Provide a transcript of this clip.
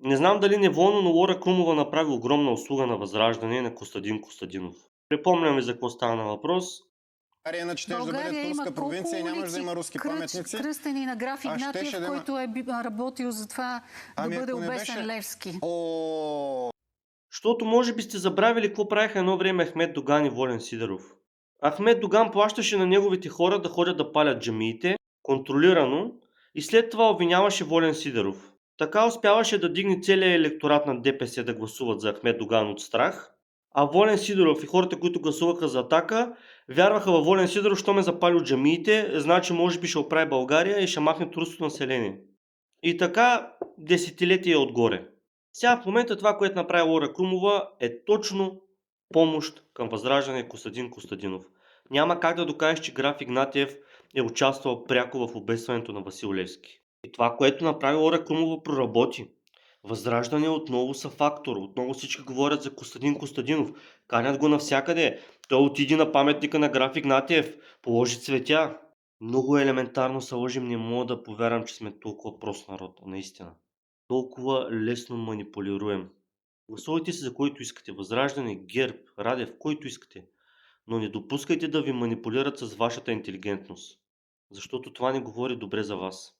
Не знам дали неволно, но Лора Крумова направи огромна услуга на Възраждане и на Костадин Костадинов. Припомням ви за какво стана въпрос. България щеше да бъде България има турска колко провинция и нямаше да улици има руски паметници. кръстени на граф а Игнатиев, щеше да има... който е работил за това да бъде ако не обесен беше... Левски? Защото може би сте забравили какво правиха едно време Ахмед Доган и Волен Сидеров. Ахмед Доган плащаше на неговите хора да ходят да палят джамиите, контролирано, и след това обвиняваше Волен Сидеров. Така успяваше да дигне целия електорат на ДПС да гласуват за Ахмед Доган от страх, а Волен Сидеров и хората, които гласуваха за Атака, вярваха във Волен Сидеров, що ме запали от джамиите, значи може би ще оправи България и ще махне турското население. И така десетилетия отгоре. Сега в момента това, което направи Лора Крумова, е точно помощ към Възраждане Костадин Костадинов. Няма как да докажеш, че граф Игнатиев е участвал пряко в обесването на Васил Левски. И това, което направи Лора Крумова, проработи. Възраждане отново са фактор. Отново всички говорят за Костадин Костадинов. Канят го навсякъде. Той отиди на паметника на граф Игнатиев, положи цветя. Много елементарно се лъжим, не мога да повярвам, че сме толкова прост народ, наистина. Толкова лесно манипулируем. Гласувайте се за който искате. Възраждане, ГЕРБ, Радев, който искате. Но не допускайте да ви манипулират с вашата интелигентност. Защото това не говори добре за вас.